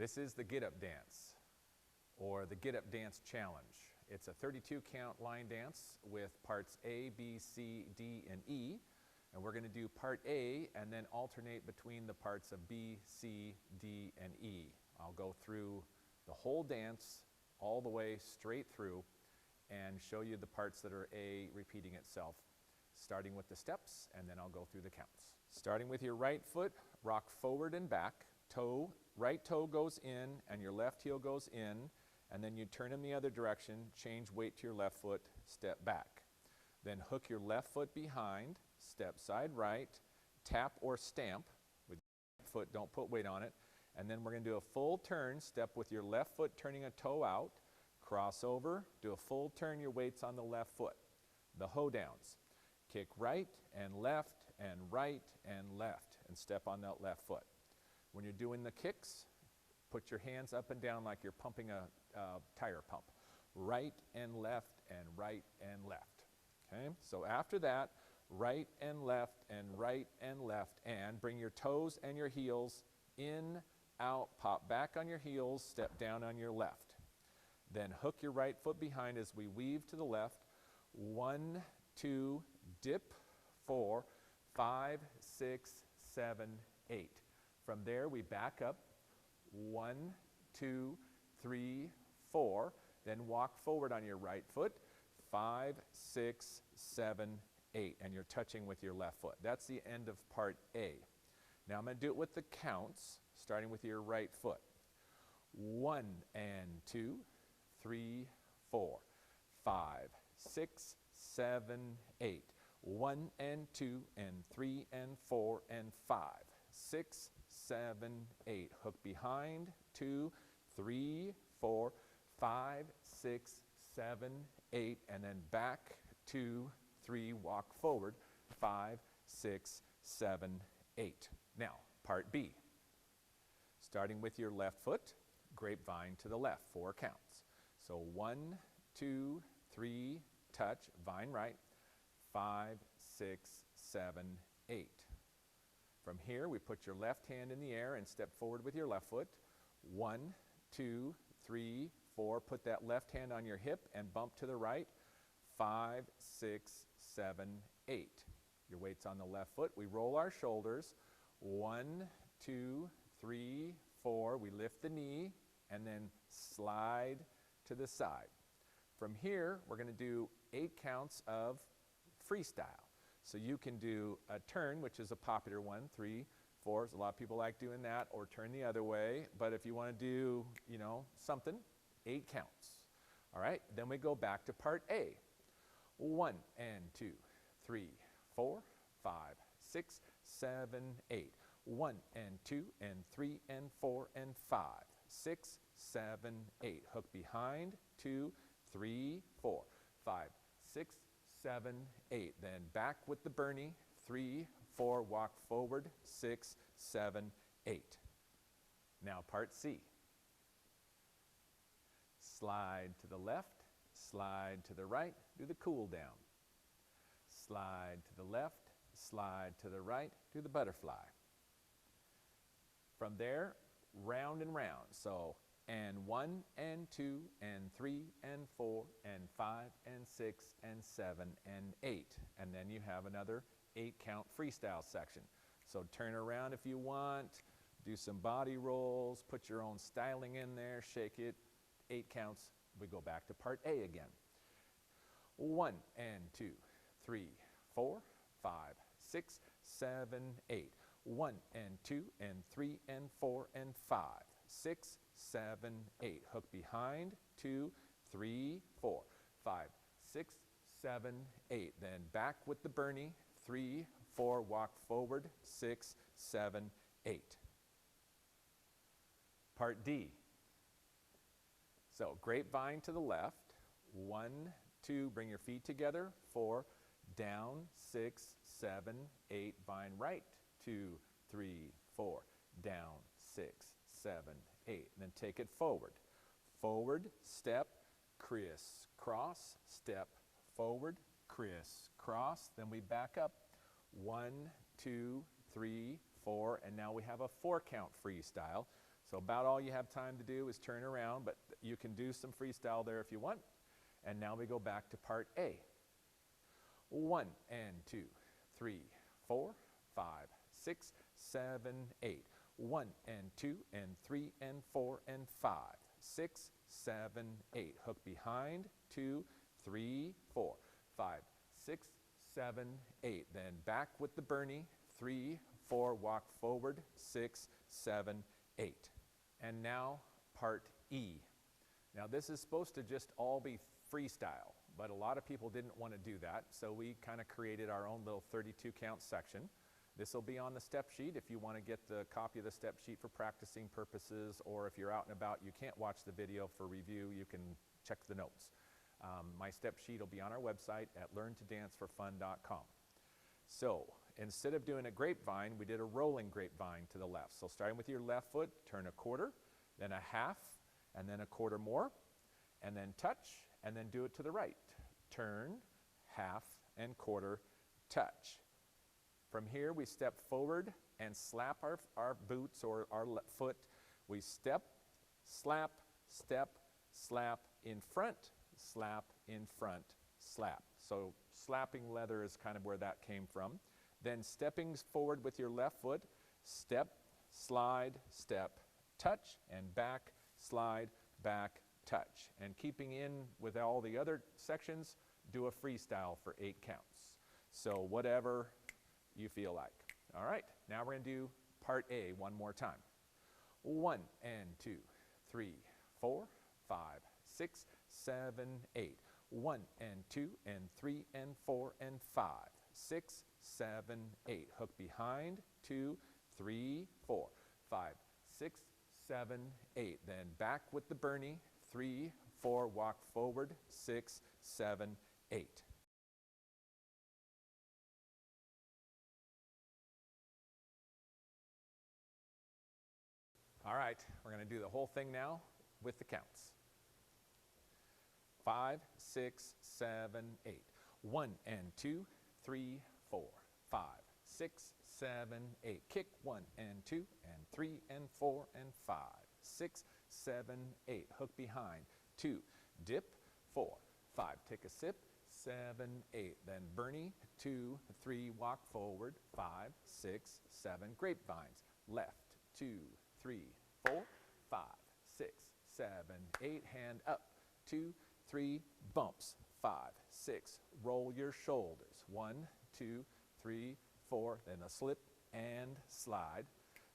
This is the Git Up dance, or the Git Up dance challenge. It's a 32 count line dance with parts A, B, C, D, and E. And we're going to do part A and then alternate between the parts of B, C, D, and E. I'll go through the whole dance all the way straight through and show you the parts that are A repeating itself, starting with the steps, and then I'll go through the counts. Starting with your right foot, rock forward and back. Right toe goes in and your left heel goes in, and then you turn in the other direction, change weight to your left foot, step back. Then hook your left foot behind, step side right, tap or stamp with your right foot, don't put weight on it, and then we're going to do a full turn, step with your left foot turning a toe out, cross over, do a full turn, your weight's on the left foot. The hoedowns, kick right and left, and step on that left foot. When you're doing the kicks, put your hands up and down like you're pumping a tire pump. Right and left, okay? So after that, right and left, and bring your toes and your heels in, out, pop back on your heels, step down on your left. Then hook your right foot behind as we weave to the left. 1, 2, dip, 4, 5, 6, 7, 8. From there, we back up. 1, 2, 3, 4. Then walk forward on your right foot. 5, 6, 7, 8. And you're touching with your left foot. That's the end of part A. Now I'm going to do it with the counts, starting with your right foot. 1 and 2, 3, 4, 5, 6, 7, 8. 1 and 2 and 3 and 4 and 5, 6, 7, 8. Hook behind, 2, 3, 4, 5, 6, 7, 8, and then back, 2, 3, walk forward, 5, 6, 7, 8. Now, part B. Starting with your left foot, grapevine to the left, 4 counts. So 1, 2, 3, touch, vine right, 5, 6, 7, 8. From here, we put your left hand in the air and step forward with your left foot. 1, 2, 3, 4. Put that left hand on your hip and bump to the right. 5, 6, 7, 8. Your weight's on the left foot. We roll our shoulders. 1, 2, 3, 4. We lift the knee and then slide to the side. From here, we're going to do 8 counts of freestyle. So you can do a turn, which is a popular one, 3, 4. A lot of people like doing that, or turn the other way. But if you want to do, something, 8 counts. All right, then we go back to part A. 1 and 2, 3, 4, 5, 6, 7, 8. 1 and 2 and 3 and 4 and 5, 6, 7, 8. Hook behind, 2, 3, 4, 5, 6, 7, 8. Then back with the Bernie, 3, 4, walk forward, 6, 7, 8. Now part C. Slide to the left, slide to the right, do the cool down. Slide to the left, slide to the right, do the butterfly. From there, round and round. So, and 1 and 2 and 3 and 4 and 5 and 6 and 7 and 8. And then you have another 8 count freestyle section. So turn around if you want, do some body rolls, put your own styling in there, shake it, 8 counts. We go back to part A again. 1 and 2, 3, 4, 5, 6, 7, 8. 1 and 2 and 3 and 4 and 5, 6, 7, 8. Hook behind, 2, 3, 4, 5, 6, 7, 8. Then back with the Bernie, 3, 4, walk forward, 6, 7, 8. Part D. So grapevine to the left, 1, 2, bring your feet together, 4, down, 6, 7, 8, vine right, 2, 3, 4, down, 6, 7, 8. And then take it forward. Forward, step, criss-cross, step, forward, criss-cross. Then we back up. 1, 2, 3, 4, and now we have a 4 count freestyle. So about all you have time to do is turn around, but you can do some freestyle there if you want. And now we go back to part A. 1 and 2, 3, 4, 5, 6, 7, 8. 1 and 2 and 3 and 4 and 5, 6, 7, 8. Hook behind, 2, 3, 4, 5, 6, 7, 8. Then back with the Bernie, 3, 4, walk forward, 6, 7, 8. And now part E. Now this is supposed to just all be freestyle, but a lot of people didn't want to do that, so we kind of created our own little 32 count section. This will be on the step sheet if you want to get the copy of the step sheet for practicing purposes, or if you're out and about, you can't watch the video for review, you can check the notes. My step sheet will be on our website at learntodanceforfun.com. So instead of doing a grapevine, we did a rolling grapevine to the left. So starting with your left foot, turn a quarter, then a half, and then a quarter more, and then touch, and then do it to the right. Turn, half, and quarter, touch. From here, we step forward and slap our boots or our foot. We step, slap, in front, slap, in front, slap. So slapping leather is kind of where that came from. Then stepping forward with your left foot, step, slide, step, touch, and back, slide, back, touch. And keeping in with all the other sections, do a freestyle for 8 counts. So whatever you feel like. All right, now we're going to do part A one more time. 1 and 2, 3, 4, 5, 6, 7, 8. 1 and 2 and 3 and 4 and 5, 6, 7, 8. Hook behind, 2, 3, 4, 5, 6, 7, 8. Then back with the Bernie, 3, 4, walk forward, 6, 7, 8. All right, we're going to do the whole thing now with the counts. 5, 6, 7, 8. 1 and 2, 3, 4, 5, 6, 7, 8. Kick 1 and 2 and 3 and 4 and 5, 6, 7, 8. Hook behind, 2, dip, 4, 5. Take a sip, 7, 8. Then Bernie, 2, 3, walk forward, 5, 6, 7. Grapevines, left, 2, 3, 4, 5, 6, 7, 8. Hand up, 2, 3, bumps, 5, 6. Roll your shoulders, 1, 2, 3, 4. Then a slip and slide.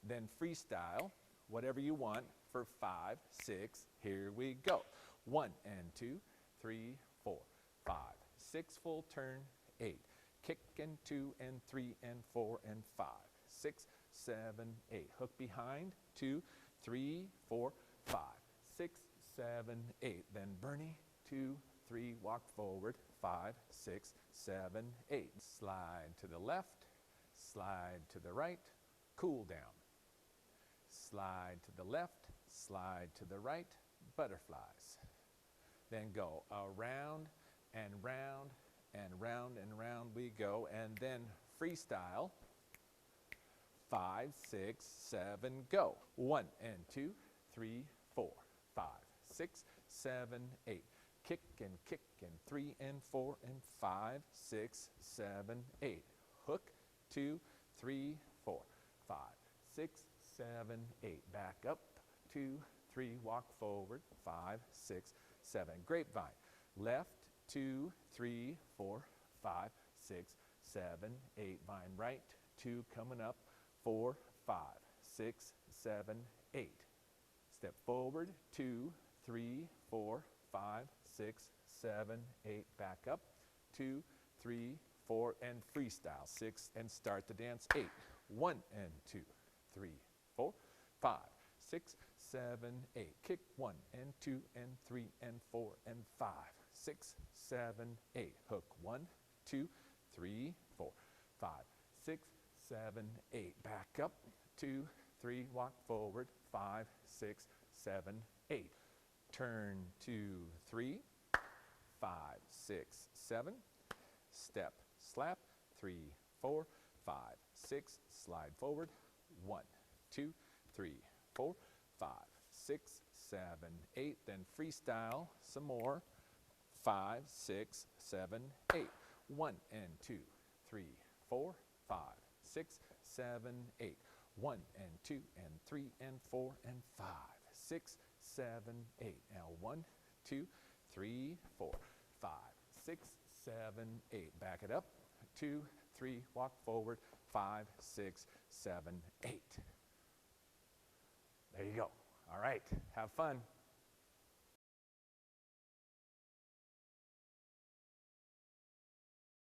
Then freestyle, whatever you want for 5, 6. Here we go. 1 and 2, 3, 4, 5, 6. Full turn, 8. Kick and 2 and 3 and 4 and 5, 6, 7, 8. Hook behind, 2, 3, 4, 5, 6, 7, 8. Then Bernie, 2, 3, walk forward, 5, 6, 7, 8. Slide to the left, slide to the right, cool down. Slide to the left, slide to the right, butterflies. Then go around and round and round and round we go, and then freestyle. 5, 6, 7, go. 1 and 2, 3, 4, 5, 6, 7, 8. Kick and 3 and 4 and 5, 6, 7, 8. Hook, 2, 3, 4, 5, 6, 7, 8. Back up, 2, 3, walk forward, 5, 6, 7. Grapevine, left, 2, 3, 4, 5, 6, 7, 8. Vine right, 2 coming up, 4, 5, 6, 7, 8. Step forward, 2, 3, 4, 5, 6, 7, 8. Back up, 2, 3, 4, and freestyle. 6, and start the dance. 8. 1 and 2, 3, 4, 5, 6, 7, 8. Kick 1 and 2 and 3 and 4 and 5, 6, 7, 8. Hook 1, 2, 3, 4, 5, 6, 7, 8. Back up, 2, 3, walk forward, 5, 6, 7, 8. Turn 2, 3, 5, 6, 7. Step, slap, 3, 4, 5, 6. Slide forward, 1, 2, 3, 4, 5, 6, 7, 8. Then freestyle some more. 5, 6, 7, 8. 1 and 2, 3, 4, 5, 6, 7, 8. 1 and 2 and 3 and 4 and 5, 6, 7, 8. Now 1, 2, 3, 4, 5, 6, 7, 8. Back it up. 2, 3, walk forward. 5, 6, 7, 8. There you go. All right, have fun.